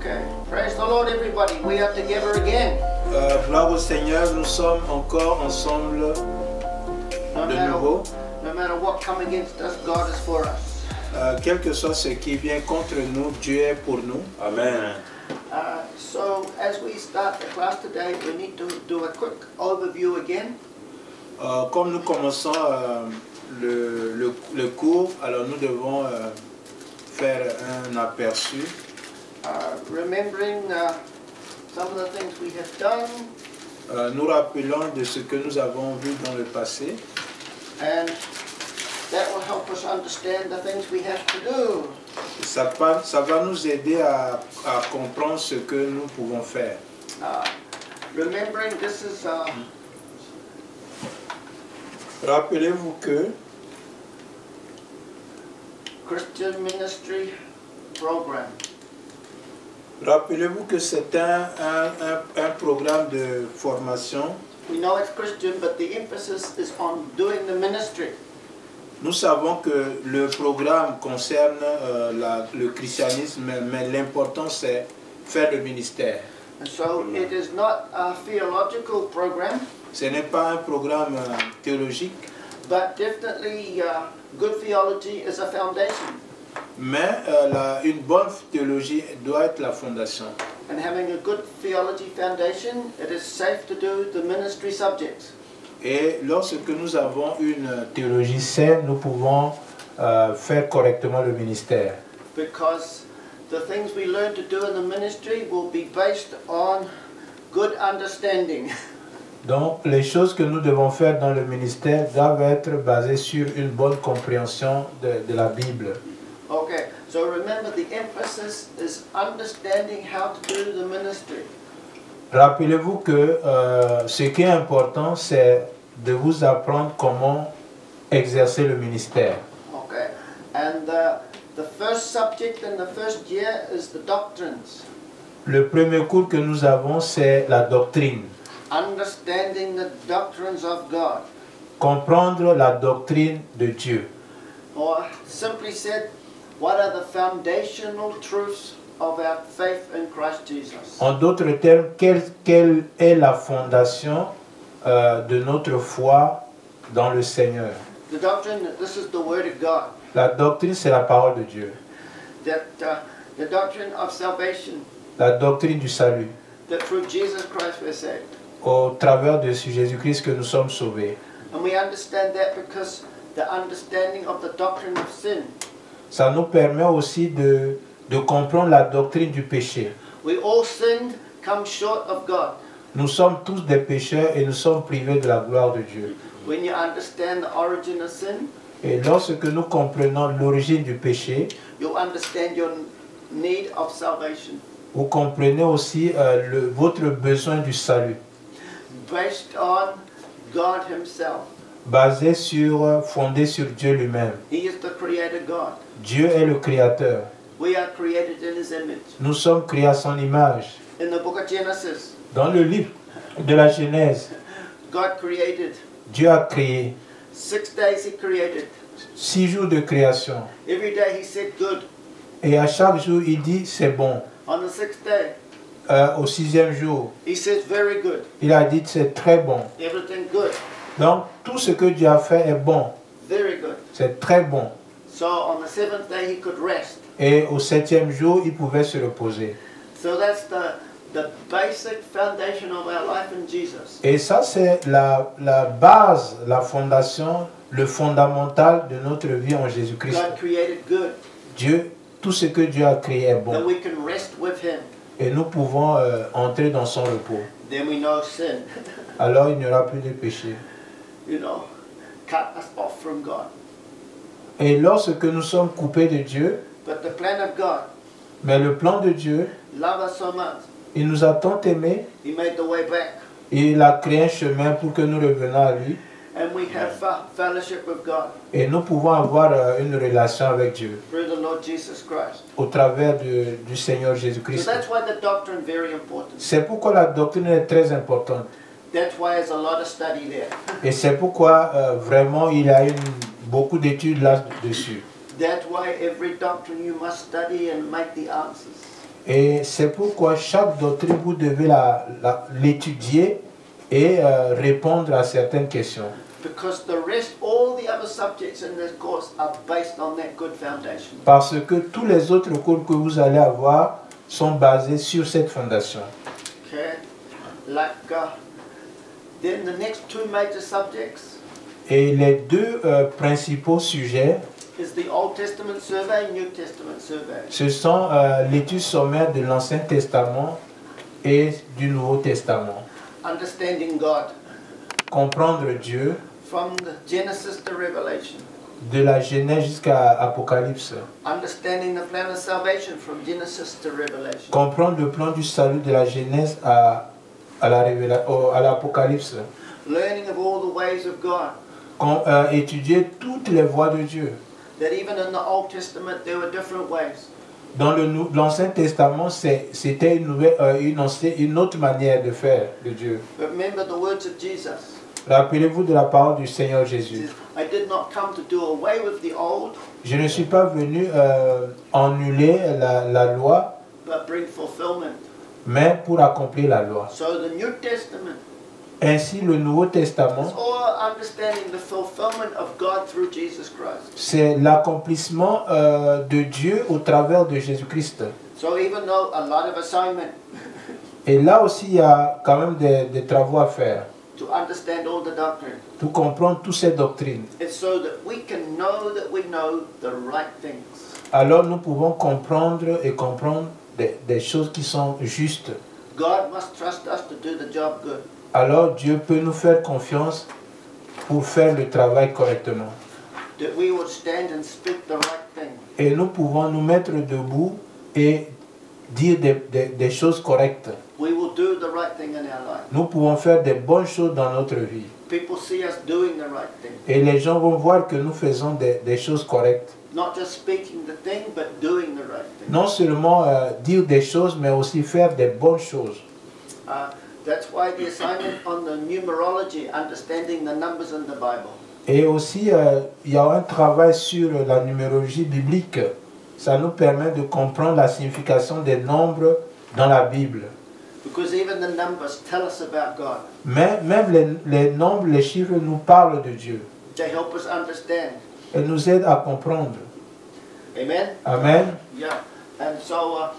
Okay. Praise the Lord, everybody. We are together again. Gloire au Seigneur, nous sommes encore ensemble de nouveau. No matter what come against us, God is for us. Quel que soit ce qui vient contre nous, Dieu est pour nous. Amen. So as we start the class today, we need to do a quick overview again. Comme nous commençons le cours, alors nous devons faire un aperçu. Remembering some of the things we have done. Nous rappelons de ce que nous avons vu dans le passé. And that will help us understand the things we have to do. Ça va nous aider à comprendre ce que nous pouvons faire. Remembering this is Rappelez-vous que Christian Ministry Program. Rappelez-vous que c'est un programme de formation. We know it's Christian, but the emphasis is on doing the ministry. Nous savons que le programme concerne le christianisme, mais l'important c'est faire le ministère. And so it is not a theological program. Ce n'est pas un programme théologique, but definitely good theology is a foundation. Mais une bonne théologie doit être la fondation. And having a good theology foundation, it is safe to do the ministry subjects. Et lorsque nous avons une théologie saine, nous pouvons faire correctement le ministère. Because the things we learn to do in the ministry will be based on good understanding. Donc, les choses que nous devons faire dans le ministère doivent être basées sur une bonne compréhension de la Bible. Okay, so remember the emphasis is understanding how to do the ministry. Rappelez-vous que ce qui est important, c'est de vous apprendre comment exercer le ministère. Okay, and the first subject in the first year is the doctrines. Le premier cours que nous avons, c'est la doctrine. Understanding the doctrines of God. Comprendre la doctrine de Dieu. Or simply said, what are the foundational truths of our faith in Christ Jesus? En d'autres termes, quelle est la fondation de notre foi dans le Seigneur? The doctrine, this is the Word of God. La doctrine, c'est la parole de Dieu. That the doctrine of salvation. La doctrine du salut. That through Jesus Christ we're saved. Au travers de Jésus-Christ que nous sommes sauvés. And we understand that because the understanding of the doctrine of sin. Ça nous permet aussi de comprendre la doctrine du péché. We all sinned, come short of God. Nous sommes tous des pécheurs et nous sommes privés de la gloire de Dieu. When you understand the origin of sin, et lorsque nous comprenons l'origine du péché, you'll understand your need of salvation. Vous comprenez aussi votre besoin du salut. Based on God Himself. Fondé sur Dieu lui-même. He is the creator God. Dieu est le créateur. We are created in His image. Nous sommes créés à son image. In the book of Genesis. Dans le livre de la Genèse. God created. Dieu a créé. 6 days He created. 6 jours de création. Every day He said good. Et à chaque jour il dit c'est bon. On the 6th day. Au 6e jour. He says very good. Il a dit c'est très bon. Everything good. Donc tout ce que Dieu a fait est bon. Very good. C'est très bon. So on the 7th day He could rest. Et au 7e jour, il pouvait se reposer. So that's the basic foundation of our life in Jesus. Et ça c'est la base, la fondation, le fondamental de notre vie en Jésus-Christ. God created good. Dieu, tout ce que Dieu a créé est bon. That we can rest with Him. Et nous pouvons entrer dans son repos. Then we know sin. Alors il n'y aura plus de péché. You know, cut us off from God. Et lorsque nous sommes coupés de Dieu, but the plan of God, mais le plan de Dieu, love us so much, il nous a tant aimés, He made the way back. Il a créé un chemin pour que nous revenions à lui. And we have fellowship with God. Et nous pouvons avoir une relation avec Dieu. Through the Lord Jesus Christ. Au travers du Seigneur Jésus-Christ. So that's why the doctrine is very important. C'est pourquoi la doctrine est très importante. That's why there's a lot of study there. Et c'est pourquoi vraiment il y a beaucoup d'études là-dessus. That's why every doctrine you must study and make the answers. Et c'est pourquoi chaque doctrine, vous devez l'étudier et répondre à certaines questions. Because the rest, all the other subjects in this course are based on that good foundation. Parce que tous les autres cours que vous allez avoir sont basés sur cette fondation. Okay, like then the next two major subjects. Et les deux principaux sujets, Is the Old Testament survey, New Testament survey. Ce sont l'étude sommaire de l'Ancien Testament et du Nouveau Testament. Understanding God. Comprendre Dieu. From the Genesis to Revelation. De la Genèse jusqu'à Apocalypse. Understanding the plan of salvation from Genesis to Revelation. Comprendre le plan du salut de la Genèse à l'Apocalypse. Learning of all the ways of God. Étudier toutes les voies de Dieu. That even in the Old Testament there were different ways. Dans l'Ancien Testament, c'était une autre manière de faire de Dieu. But remember the words of Jesus. Rappelez-vous de la parole du Seigneur Jésus. I did not come to do away with the old. Je ne suis pas venu annuler la loi, But bring fulfillment. mais pour accomplir la loi. So the New Testament. Ainsi, le Nouveau Testament, c'est l'accomplissement de Dieu au travers de Jésus-Christ. Et là aussi, il y a quand même des travaux à faire. Pour comprendre toutes ces doctrines. Alors, nous pouvons comprendre des choses qui sont justes. God must trust us to do the job good. Alors Dieu peut nous faire confiance pour faire le travail correctement. Et nous pouvons nous mettre debout et dire des choses correctes. Nous pouvons faire des bonnes choses dans notre vie. Et les gens vont voir que nous faisons des choses correctes. Non seulement dire des choses, mais aussi faire des bonnes choses. That's why the assignment on the numerology, understanding the numbers in the Bible. Et aussi, il y a un travail sur la numérologie biblique. Ça nous permet de comprendre la signification des nombres dans la Bible. Because even the numbers tell us about God. Mais même les nombres, les chiffres nous parlent de Dieu. They help us understand. Elles nous aident à comprendre. Amen. Amen. Yeah, and so.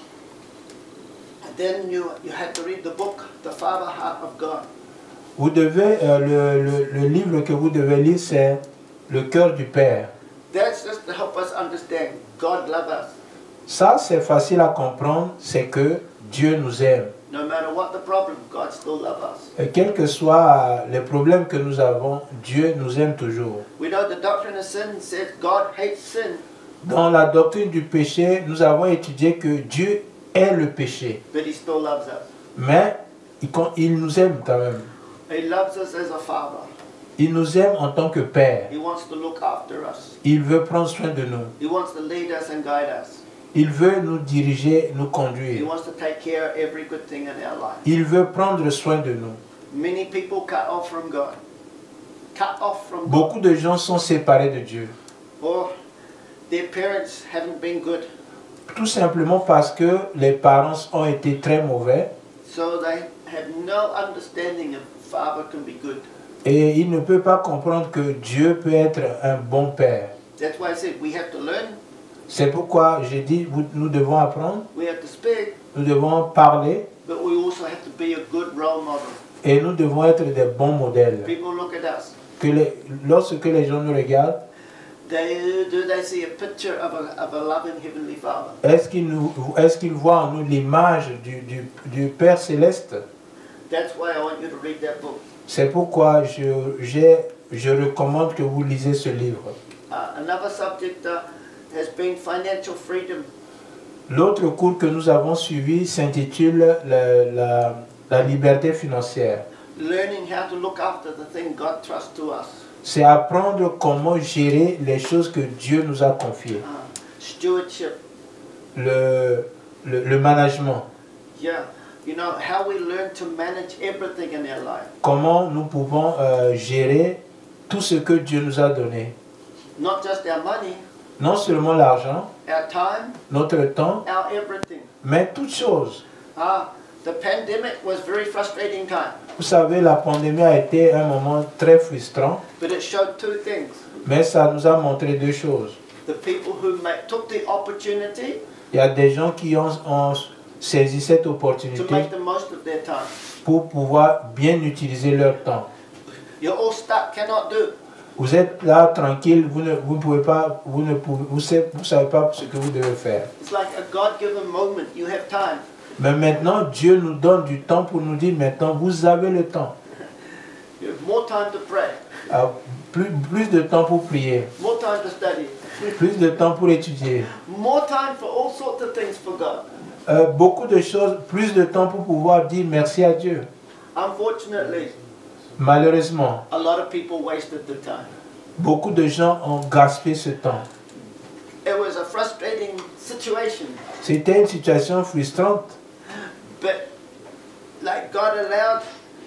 Then you had to read the book, The Father Heart of God. Vous devez le livre que vous devez lire, c'est Le cœur du Père. That's just to help us understand God loves us. Ça c'est facile à comprendre, c'est que Dieu nous aime. No matter what the problem, God still loves us. Et quels que soient les problèmes que nous avons, Dieu nous aime toujours. We know the doctrine of sin says God hates sin. Dans la doctrine du péché, nous avons étudié que Dieu est le péché. But he still loves us. Mais il nous aime quand même. He loves us as a father. Il nous aime en tant que Père. He wants to look after us. Il veut prendre soin de nous. He wants to lead us and guide us. Il veut nous diriger, nous conduire. He wants to take care of every good thing in our life. Il veut prendre soin de nous. Many people cut off from God. Cut off from God. Beaucoup de gens sont séparés de Dieu. Or their parents haven't been good. Tout simplement parce que les parents ont été très mauvais. So they have no understanding of Father can be good. Et ils ne peuvent pas comprendre que Dieu peut être un bon Père. That's why I said we have to learn. C'est pourquoi j'ai dit nous devons apprendre. We have to speak. Nous devons parler. But we also have to be a good role model. Et nous devons être des bons modèles. People look at us. Lorsque les gens nous regardent, do they see a picture of a loving heavenly Father? Est-ce qu'ils voient en nous l'image du Père céleste? That's why I want you to read that book. C'est pourquoi je recommande que vous lisez ce livre. Another subject has been financial freedom. L'autre cours que nous avons suivi s'intitule la liberté financière. Learning how to look after the thing God trusts to us. C'est apprendre comment gérer les choses que Dieu nous a confiées. Stewardship. Le management. Yeah, you know how we learn to manage everything in our life. Comment nous pouvons gérer tout ce que Dieu nous a donné. Not just our money. Non seulement l'argent, our time, notre temps, our everything. mais toutes choses. The pandemic was very frustrating time. Vous savez, la pandémie a été un moment très frustrant, But it showed two things. mais ça nous a montré deux choses. The people who took the opportunity Il y a des gens qui ont saisi cette to opportunité make the most of their time. pour pouvoir bien utiliser leur temps. You're all stuck, cannot do. Vous êtes là tranquille, vous pouvez pas, vous savez pas ce que vous devez faire. It's like a God-given moment. You have time. Mais maintenant, Dieu nous donne du temps pour nous dire maintenant, vous avez le temps. You have more time to pray, Plus de temps pour prier, more time to study, plus de temps pour étudier. more time for all sorts of things for God. Beaucoup de choses, plus de temps pour pouvoir dire merci à Dieu. Unfortunately, Malheureusement, a lot of people wasted the time. beaucoup de gens ont gaspillé ce temps. It was a frustrating situation, C'était une situation frustrante. but like God allowed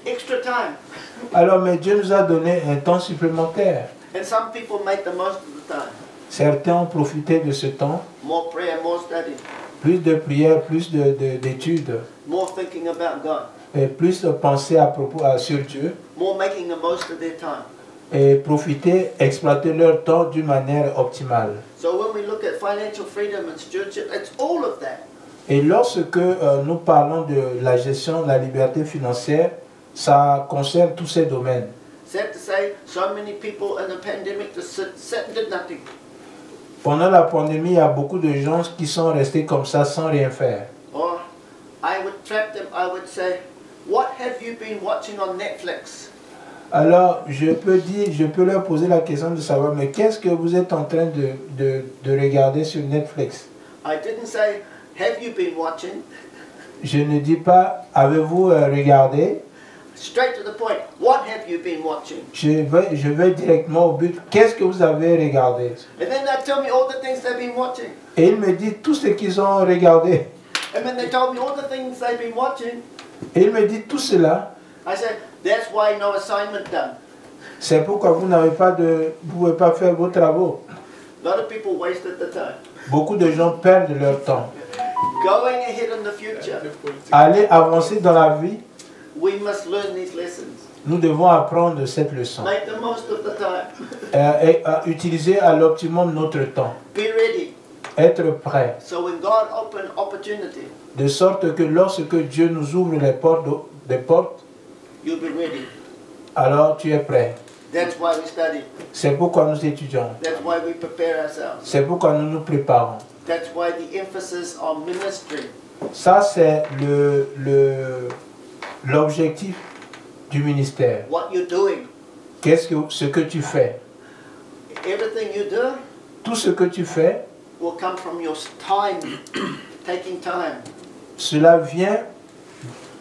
extra time. Alors, mais Dieu nous a donné un temps supplémentaire. And some people made the most of the time. Certains ont profité de ce temps. More prayer, more study, Plus de prières, plus d'études, more thinking about God, et plus de pensées sur Dieu. more making the most of their time. Et profiter, exploiter leur temps d'une manière optimale. So when we look at financial freedom and stewardship, it's all of that. Et lorsque nous parlons de la gestion de la liberté financière, ça concerne tous ces domaines. Sad to say, so many people in the pandemic just sat and did nothing. Pendant la pandémie, il y a beaucoup de gens qui sont restés comme ça sans rien faire. Or I would trap them, I would say, what have you been watching on Netflix? Alors, je peux leur poser la question de savoir, mais qu'est-ce que vous êtes en train de regarder sur Netflix? I didn't say, have you been watching? Je ne dis pas, avez-vous regardé? Straight to the point, what have you been watching? Je vais directement au but. Qu'est-ce que vous avez regardé? And then they tell me all the things they've been watching. Et il me dit tout ce qu'ils ont regardé. And when they told me all the things they've been watching, Et il me dit tout cela. I said, that's why no assignment done. C'est pourquoi vous pouvez pas faire vos travaux. A lot of people wasted the time. Beaucoup de gens perdent leur temps. Going ahead in the future, Aller avancer dans la vie, we must learn these lessons. nous devons apprendre cette leçon. Make the most of the time. Et utiliser à l'optimum notre temps. Be ready. Être prêt. So when God opened opportunity, De sorte que lorsque Dieu nous ouvre les portes, you'll be ready. alors tu es prêt. That's why we study. C'est pourquoi nous étudions. That's why we prepare ourselves. C'est pourquoi nous nous préparons. That's why the emphasis on ministry. Ça, c'est l'objectif du ministère. What you're doing. Ce que tu fais. Everything you do Tout ce que tu fais, will come from your time, taking time, cela vient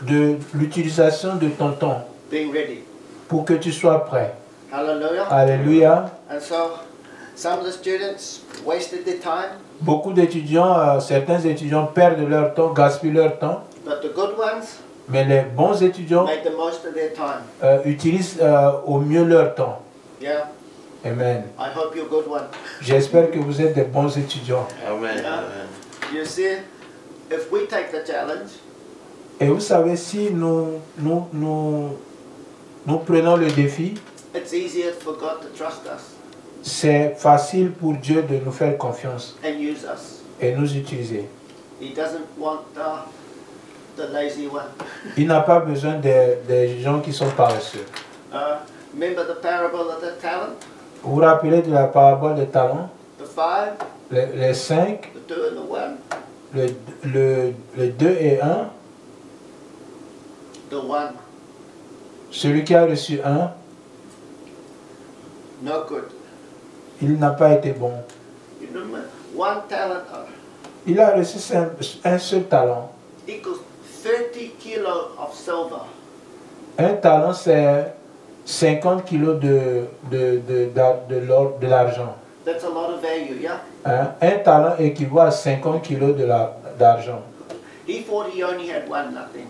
de l'utilisation de ton temps being ready. pour que tu sois prêt. Hallelujah. Alléluia. And so some of the students wasted their time, Beaucoup d'étudiants, certains étudiants perdent leur temps, gaspillent leur temps, but the good ones mais les bons étudiants made the most of their time. utilisent au mieux leur temps. Yeah, Amen. I hope you're a good one. J'espère que vous êtes des bons étudiants. Amen. Yeah. Amen. You see, if we take the challenge, Et vous savez, si nous prenons le défi, it's easier for God to trust us c'est facile pour Dieu de nous faire confiance and use us. et nous utiliser. He doesn't want the lazy one. Il n'a pas besoin des gens qui sont paresseux. Remember the parable of the talent? Vous vous rappelez de la parabole des talents? The 5, Les 5, the 2 and the 1, le 2 et 1. the 1, Celui qui a reçu 1, no good. il n'a pas été bon. You remember? 1 talent Il a reçu un seul talent. equals 30 kilos of silver. Un talent, c'est 50 kilos de l'argent. That's a lot of value, yeah? Hein? Un talent équivaut à 50 kilos d'argent. He thought he only had 1 nothing.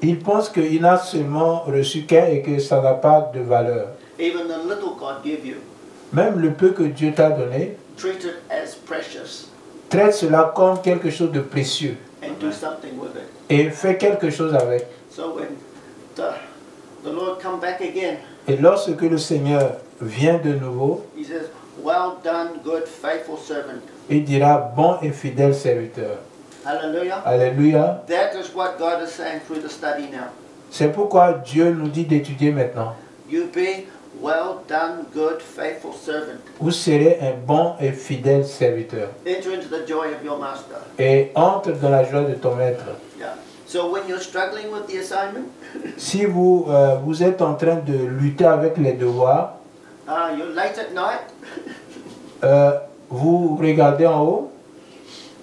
Il pense qu'il n'a seulement reçu qu'un et que ça n'a pas de valeur. Even the little God gave you, Même le peu que Dieu t'a donné, treat it as precious Traite cela comme quelque chose de précieux and do something with it. et fais quelque chose avec. So when the Lord come back again, Et lorsque le Seigneur vient de nouveau, he says, well done, good, faithful servant. il dira bon et fidèle serviteur. Hallelujah. Alléluia. That is what God is saying through the study now. C'est pourquoi Dieu nous dit d'étudier maintenant. You be well done, good, faithful servant. Vous serez un bon et fidèle serviteur. Enter into the joy of your master. Et entre dans la joie de ton maître. Yeah. So when you're struggling with the assignment, Si vous, vous êtes en train de lutter avec les devoirs, you're late at night, vous regardez en haut,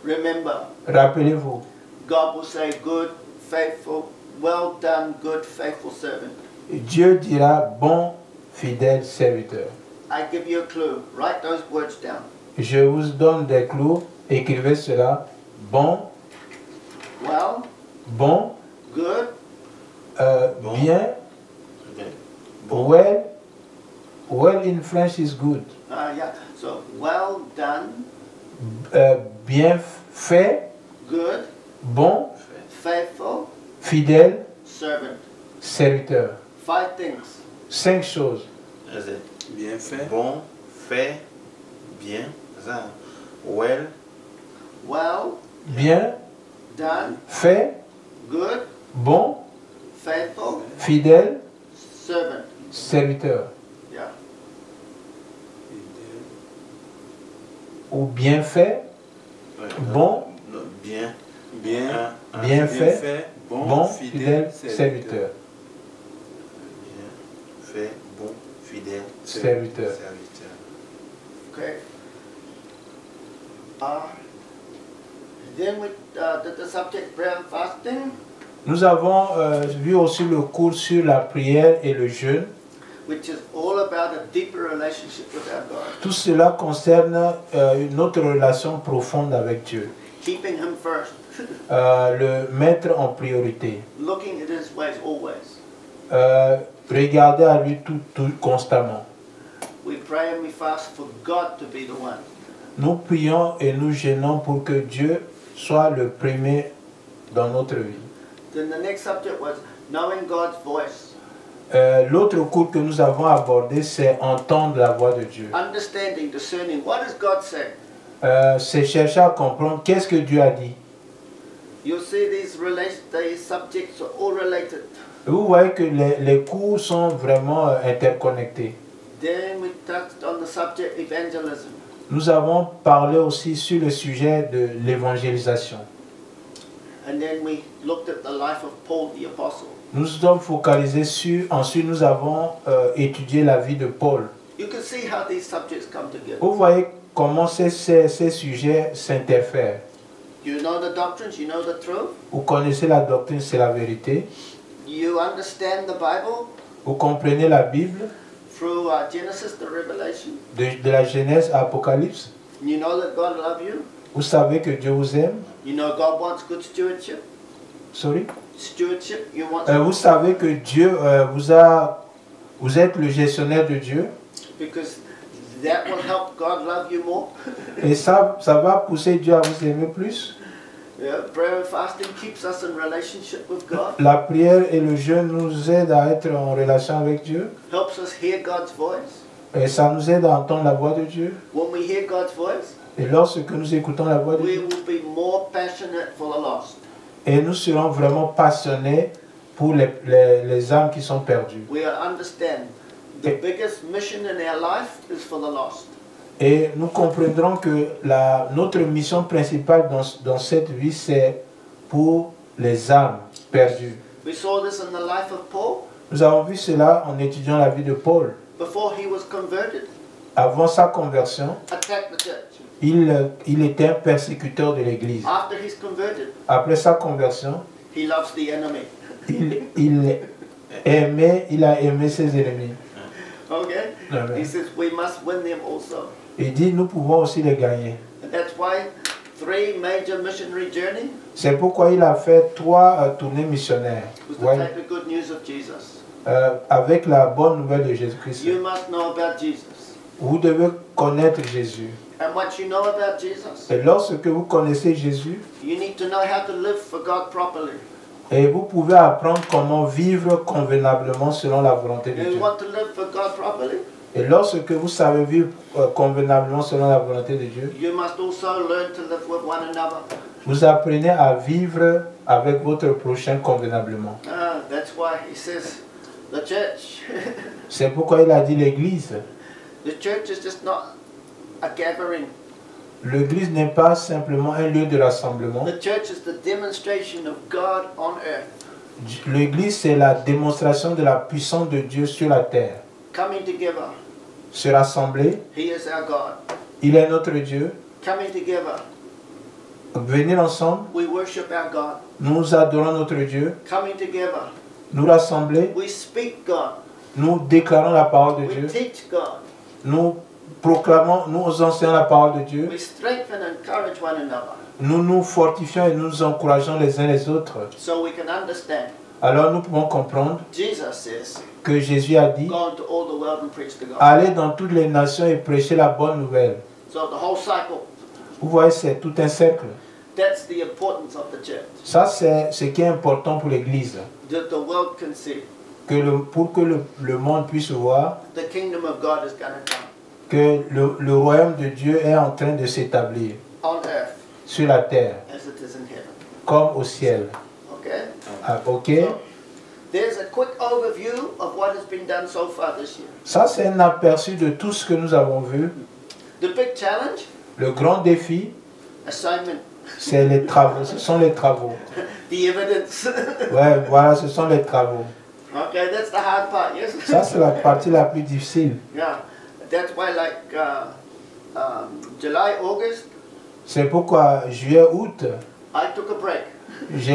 remember, rappelez-vous, God will say, good, faithful, well done, good, faithful servant. Dieu dira bon, fidèle serviteur. I give you a clue. Write those words down. Je vous donne des clous, écrivez cela. Bon, Well, bon, good, Bon. bien, Bon. well. Well in French is good. yeah. So well done, Bien fait, good, bon, faithful, fidèle, servant. serviteur. 5 things. 5 choses. Is it Bien fait. bon, fait, bien, ça. Well, Well Bien, done, fait, good, bon, faithful, fidèle, servant. serviteur. Yeah. Ou bien fait, bon, no, bien, Bien, bien fait, bon, fidèle, serviteur. serviteur. bien, fait, bon, fidèle, Serviteur. serviteur. Okay. Then we did the subject prayer and fasting, Nous avons vu aussi le cours sur la prière et le jeûne. which is all about a deeper relationship with our God. Tout cela concerne notre relation profonde avec Dieu. Keeping Him first. Le mettre en priorité. Looking at His ways always. Regarder à lui tout constamment. We pray and we fast for God to be the one. Nous prions et nous jeûnons pour que Dieu soit le premier dans notre vie. Then the next subject was knowing God's voice. L'autre cours que nous avons abordé, c'est entendre la voix de Dieu. Understanding, discerning. What does God say? C'est chercher à comprendre qu'est-ce que Dieu a dit. You'll see these subjects are all related. Vous voyez que les cours sont vraiment interconnectés. Then we touched on the subject evangelism. Nous avons parlé aussi sur le sujet de l'évangélisation. And then we looked at the life of Paul the apostle. Nous sommes focalisés sur, ensuite nous avons étudié la vie de Paul. You can see how these subjects come together. Vous voyez comment ces sujets s'interfèrent. You know the doctrines, you know the truth. Vous connaissez la doctrine, c'est la vérité. You understand the Bible Vous comprenez la Bible, through Genesis to Revelation. de la Genèse à Apocalypse. You know that God loves you. Vous savez que Dieu vous aime. You know God wants good stewardship. Sorry. Stewardship, you want Vous savez que Dieu vous êtes le gestionnaire de Dieu. because that will help God love you more. Et ça va pousser Dieu à vous aimer plus. Yeah, prayer and fasting keeps us in relationship with God. La prière et le jeûne nous aident à être en relation avec Dieu. Helps us hear God's voice. Et ça nous aide à entendre la voix de Dieu. When we hear God's voice, Et lorsque nous écoutons la voix de we Dieu, will be more passionate for the lost. et nous serons vraiment passionnés pour les âmes qui sont perdues. We understand the biggest mission in our life is for the lost. Et nous comprendrons que notre mission principale dans cette vie, c'est pour les âmes perdues. We saw this in the life of Paul. Nous avons vu cela en étudiant la vie de Paul. Before he was converted, Avant sa conversion, attacked the church. il était un persécuteur de l'Église. After he's converted, Après sa conversion, he loves the enemy. il a aimé ses ennemis. Okay? Amen. He says we must win them also. Il dit, nous pouvons aussi les gagner. And that's why 3 major missionary journeys C'est pourquoi il a fait 3 tournées missionnaires. was to Ouais. take the good news of Jesus. Avec la bonne nouvelle de Jésus-Christ. You must know about Jesus. Vous devez connaître Jésus. And once you know about Jesus, Et lorsque vous connaissez Jésus, you need to know how to live for God properly. et vous pouvez apprendre comment vivre convenablement selon la volonté de You Dieu. want to live for God properly? Et lorsque vous savez vivre convenablement selon la volonté de Dieu, You must also learn to live with one another. vous apprenez à vivre avec votre prochain convenablement. That's why he says the church. C'est pourquoi il a dit l'Église. The church is just not a gathering. L'Église n'est pas simplement un lieu de rassemblement. The church is the demonstration of God on earth. L'Église, c'est la démonstration de la puissance de Dieu sur la terre. Coming together. Se rassembler, He is our God. il est notre Dieu. Coming together. Venir ensemble, We worship our God. nous adorons notre Dieu. Coming together. Nous rassembler, We speak God. nous déclarons la parole de We Dieu. teach God. Nous proclamons, nous enseignons la parole de Dieu. We strengthen and encourage one another Nous nous fortifions et nous encourageons les uns les autres. so we can understand. Alors nous pouvons comprendre Jesus says, que Jésus a dit, go into all the world and preach the gospel. allez dans toutes les nations et prêchez la bonne nouvelle. So the whole cycle, Vous voyez, c'est tout un cercle. that's the importance of the church. Ça, c'est ce qui est important pour l'Église. That the world can see Pour que le monde puisse voir the kingdom of God is going to come que le royaume de Dieu est en train de s'établir on earth sur la terre, as it is in heaven. comme au ciel. Okay? Ah, ok? So, there's a quick overview of what has been done so far this year. Ça, c'est un aperçu de tout ce que nous avons vu. The big challenge, Le grand défi, assignment, c'est les travaux. Ce sont les travaux. the evidence. Ouais, voilà, ce sont les travaux. Okay, that's the hard part, yes? Ça, c'est la partie la plus difficile. Yeah, that's why like July, August, C'est pourquoi juillet, août, I took a break. je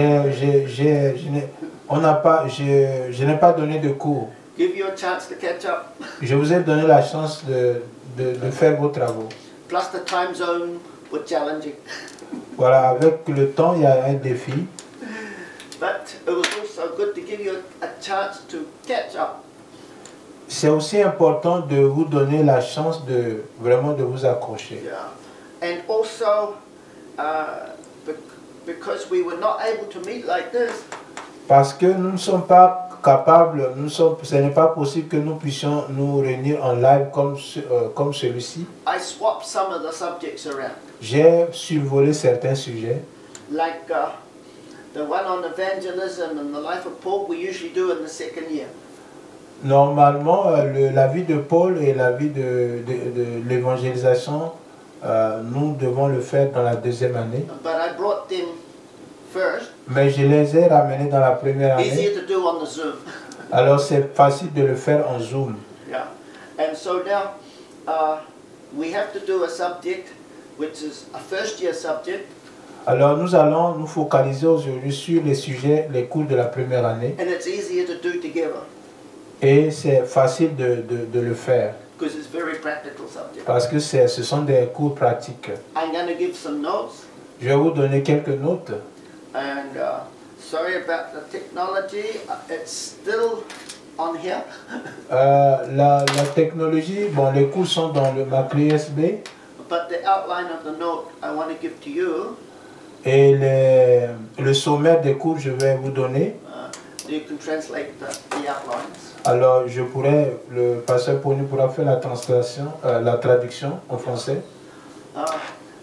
n'ai pas donné de cours. Give you a chance to catch up. Je vous ai donné la chance de faire vos travaux. Plus the time zone was challenging. Voilà, avec le temps, il y a un défi. But it was also good to give you a chance to catch up. C'est aussi important de vous donner la chance de vraiment de vous accrocher. Yeah. And also, because we were not able to meet like this, Parce que nous ne sommes pas capables, ce n'est pas possible que nous puissions nous réunir en live comme celui-ci. I swapped some of the subjects around. J'ai survolé certains sujets. Like the one on evangelism and the life of Paul, we usually do in the second year. Normalement, la vie de Paul et la vie de l'évangélisation, nous devons le faire dans la deuxième année. But I brought them first. Mais je les ai ramenés dans la première Easier année. to do on the Zoom. Alors c'est facile de le faire en Zoom. Yeah. And so now we have to do a subject which is a first year subject. Alors nous allons nous focaliser aujourd'hui sur les sujets, les cours de la première année. And it's easier to do together Et c'est facile de le faire. because it's very practical subject. Parce que ce sont des cours pratiques. I'm going to give some notes. Je vais vous donner quelques notes. And sorry about the technology. It's still on here. La technologie, bon, les cours sont dans ma clé USB. But the outline of the note I want to give to you. Et le sommaire des cours, je vais vous donner. You can translate the outlines. Alors, le pasteur Pony pourra faire la traduction en français.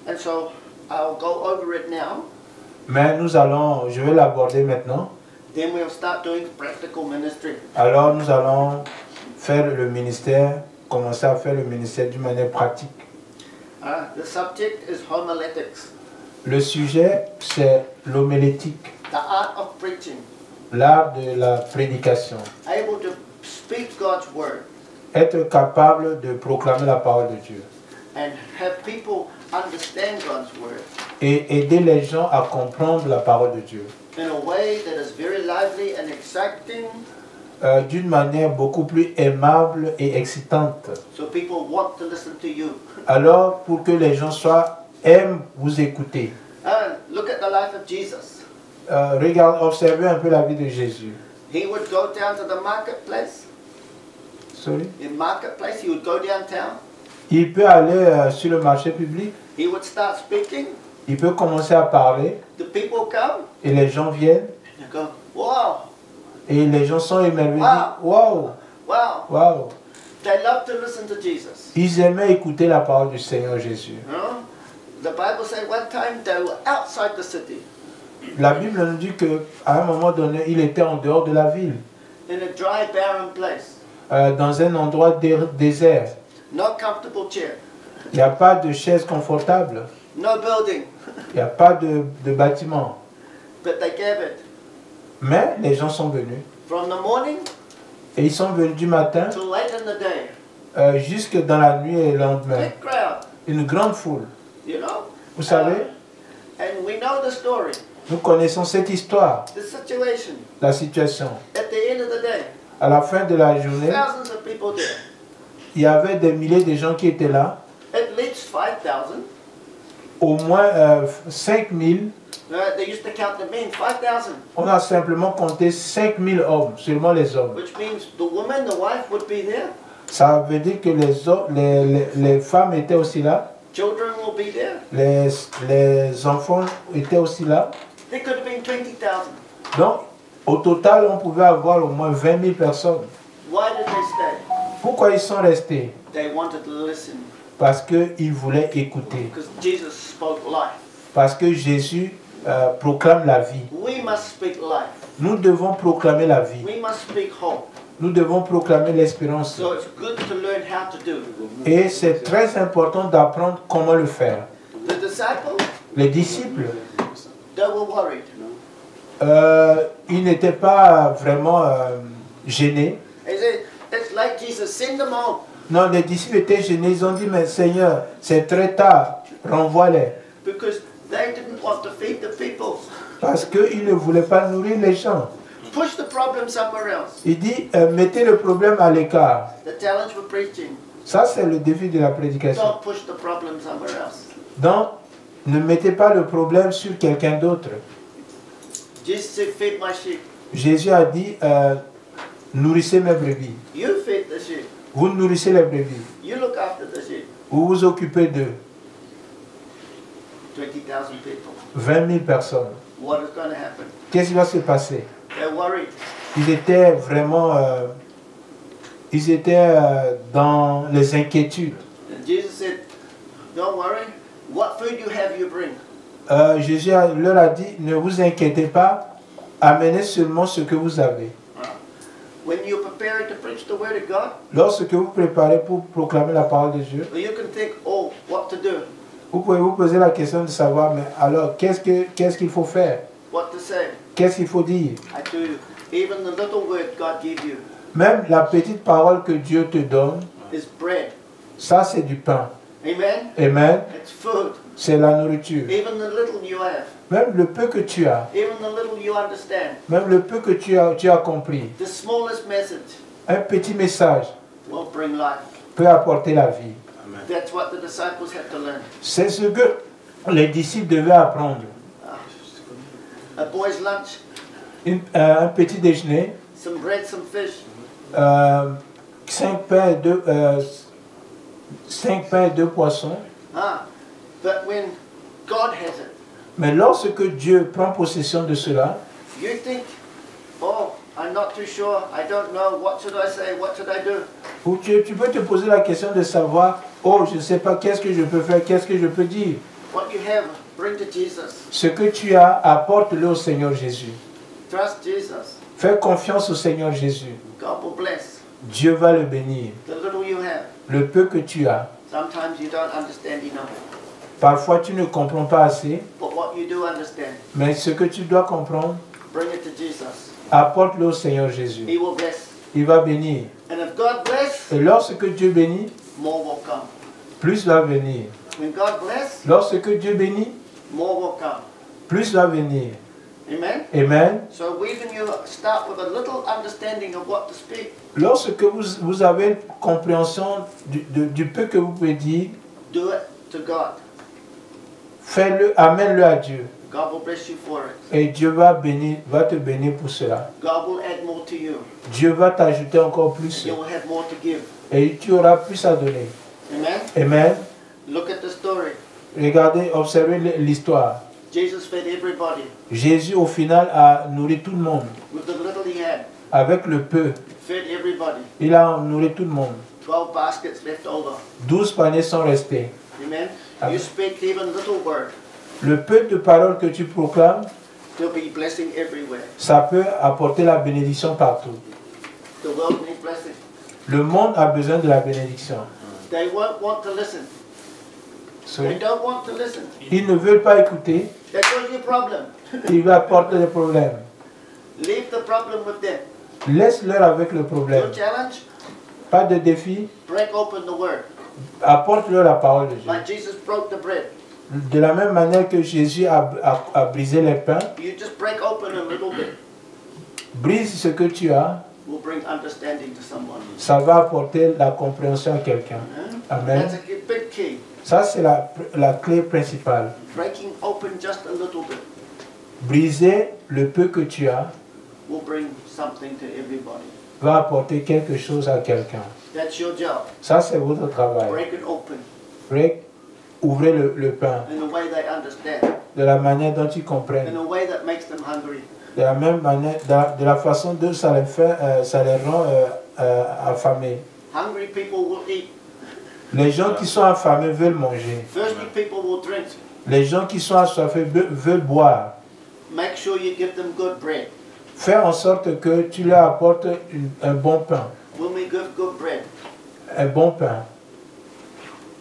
And so I'll go over it now. Mais je vais l'aborder maintenant. Then we'll start doing practical ministry. Alors, nous allons commencer à faire le ministère d'une manière pratique. The subject is homiletics, Le sujet, c'est l'homilétique, the art of preaching, l'art de la prédication. able to speak God's word Être capable de proclamer la parole de Dieu. and have people understand God's word Et aider les gens à comprendre la parole de Dieu. in a way that is very lively and exciting, D'une manière beaucoup plus aimable et excitante. so people want to listen to you. Alors, pour que les gens aiment vous écouter. Look at the life of Jesus. Observez un peu la vie de Jésus. He would go down to the marketplace. Sorry? In marketplace, he would go downtown. Il peut aller sur le marché public. He would start speaking. Il peut commencer à parler. The people come. Et les gens viennent. And they go, wow, Et les gens sont émerveillés. Wow. Waouh! wow. Waouh! They love to listen to Jesus. Ils aimaient écouter la parole du Seigneur Jésus. You know? The Bible says one time they were outside the city, La Bible nous dit qu'à un moment donné, il était en dehors de la ville, in a dry, barren place. dans un endroit désert. No comfortable chair. Il n'y a pas de chaise confortable. No building. Il n'y a pas de bâtiment. But they gave it. Mais les gens sont venus. From the morning Et ils sont venus du matin till late in the day. jusque dans la nuit et le lendemain. Big crowd, Une grande foule. you know. Vous savez, And we know the story, nous connaissons cette histoire, the situation. la situation. At the end of the day, À la fin de la journée, thousands of people there. il y avait des milliers de gens qui étaient là. At least 5,000. Au moins 5000. They used to count the men, 5,000. On a simplement compté 5000 hommes, seulement les hommes. Which means the woman, the wife would be there. Ça veut dire que les femmes étaient aussi là. Children will be there. Les enfants étaient aussi là. There could have been 20,000. Donc, au total, on pouvait avoir au moins 20 000 personnes. Why did they stay? Pourquoi ils sont restés? They wanted to listen. Parce qu'ils voulaient écouter. Because Jesus spoke life. Parce que Jésus proclame la vie. We must speak life. Nous devons proclamer la vie. We must speak hope. Nous devons proclamer l'espérance. So it's good to learn how to do. Et c'est très important d'apprendre comment le faire. The disciples, Les disciples, they were worried. ils n'étaient pas vraiment gênés. They said, it's like Jesus, send them home. Non, les disciples étaient gênés. Ils ont dit, mais Seigneur, c'est très tard, renvoie-les. Because they didn't want to feed the people. Parce qu'ils ne voulaient pas nourrir les gens. Push the problem somewhere else. Il dit, mettez le problème à l'écart. The challenge for preaching. Ça, c'est le défi de la prédication. Don't push the problem somewhere else. Donc, ne mettez pas le problème sur quelqu'un d'autre. Jesus said, feed my sheep. Jésus a dit, nourrissez mes brebis. You feed the sheep. Vous nourrissez les brebis. You look after the sheep. Vous vous occupez d'eux. 20,000 people. 20 000 personnes. What is going to happen? Qu'est-ce qui va se passer? They're worried. Ils étaient vraiment dans les inquiétudes. And Jesus said, don't worry. What food you have, you bring. Jésus leur a dit, ne vous inquiétez pas, amenez seulement ce que vous avez. When you're preparing to preach the word of God, Lorsque vous préparez pour proclamer la parole de Dieu, you can think, oh, what to do, vous pouvez vous poser la question de savoir, mais alors, qu'est-ce qu'il faut faire? what to say. Qu'est-ce qu'il faut dire? I tell you, even the little word God gave you Même la petite parole que Dieu te donne, is bread. ça c'est du pain. Amen? Amen. It's food. C'est la nourriture. Even the little you have, Même le peu que tu as, even the little you understand, même le peu que tu as compris, the smallest message un petit message will bring life. peut apporter la vie. Amen. That's what the disciples had to learn. C'est ce que les disciples devaient apprendre. A boy's lunch, Un petit déjeuner, some bread, some fish. 5 pains et 2 poissons. But when God has it, Mais lorsque Dieu prend possession de cela, you think, oh, I'm not too sure, I don't know, what should I say, what should I do? ou tu peux te poser la question de savoir, oh, je ne sais pas, qu'est-ce que je peux faire, qu'est-ce que je peux dire. What you have, bring to Jesus. Ce que tu as, apporte-le au Seigneur Jésus. Trust Jesus. Fais confiance au Seigneur Jésus. God will bless. Dieu va le bénir. The little you have, Le peu que tu as. sometimes you don't understand enough. Parfois, tu ne comprends pas assez, But what you do understand, mais ce que tu dois comprendre, bring it to Jesus. apporte-le au Seigneur Jésus. He will bless. Il va bénir. And if God bless, Et lorsque Dieu bénit, more will come. plus va venir. When God bless, Lorsque Dieu bénit, more will come. plus va venir. Amen? Amen. So even you start with a little understanding of what to speak, Lorsque vous avez une compréhension du peu que vous pouvez dire, do it to God. fais-le, amène-le à Dieu. God will bless you for it. Et Dieu va te bénir pour cela. God will add more to you. Dieu va t'ajouter encore plus. You will have more to give. Et tu auras plus à donner. Amen. Amen. Look at the story. Regardez, observez l'histoire. Jesus fed everybody Jésus, au final, a nourri tout le monde. with the little he had. Avec le peu, Fed everybody. il a nourri tout le monde. 12 baskets left over. 12 paniers sont restés. Amen. Amen. You speak even little word, Le peu de paroles que tu proclames, there'll be blessing everywhere. ça peut apporter la bénédiction partout. The world needs blessing. Le monde a besoin de la bénédiction. They won't want to listen. They Sorry. don't want to listen. Ils ne veulent pas écouter, That was your problem. il va apporter des problèmes. Leave the problem with them. Laisse-leur avec le problème. Your challenge, Pas de défi, break open the word. apporte-leur la parole de Dieu. Like Jesus broke the bread. De la même manière que Jésus a brisé les pains, You just break open a little bit. brise ce que tu as, Will bring understanding to someone. ça va apporter la compréhension à quelqu'un. Amen. That's a big key. Ça, c'est la clé principale. Breaking open just a little bit Briser le peu que tu as will bring something to everybody. va apporter quelque chose à quelqu'un. That's your job. Ça, c'est votre travail. Break it open Ouvrez le pain in a way they understand, de la manière dont ils in comprennent. a way that makes them hungry. De la même manière, de la façon dont ça les fait, ça les rend affamés. Hungry people will eat. Les gens qui sont affamés veulent manger. Thirsty people will drink. Les gens qui sont assoiffés veulent boire. Make sure you give them good bread. Fais en sorte que tu leur apportes un bon pain. When we give good bread, Un bon pain.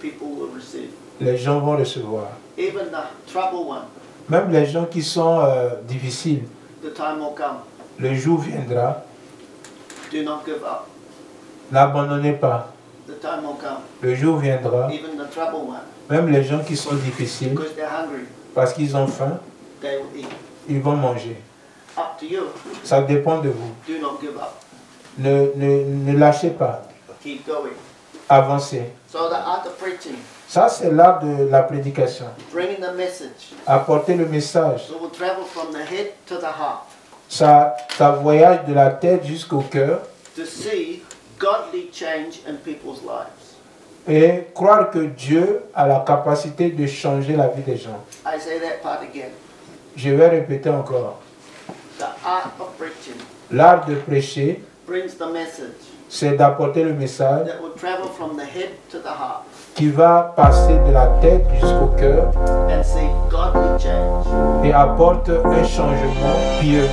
people will receive. Les gens vont recevoir. Even the trouble one, Même les gens qui sont difficiles, the time will come. le jour viendra. Do not give up. N'abandonnez pas. The time will come. Le jour viendra. Even the trouble one, Même les gens qui sont difficiles, because they're hungry, parce qu'ils ont faim, they will eat. ils vont manger. Up to you. Ça dépend de vous. Do not give up. Ne lâchez pas. Keep going. Avancez. So the art of preaching, Ça, c'est l'art de la prédication. bringing the message, Apporter le message. so will travel from the head to the heart Ça voyage de la tête jusqu'au cœur. to see godly change in people's lives. Et croire que Dieu a la capacité de changer la vie des gens. I say that part again. Je vais répéter encore. The art of preaching L'art de prêcher, brings the message c'est d'apporter le message that will travel from the head to the heart qui va passer de la tête jusqu'au cœur and see godly change. et apporte un changement pieux.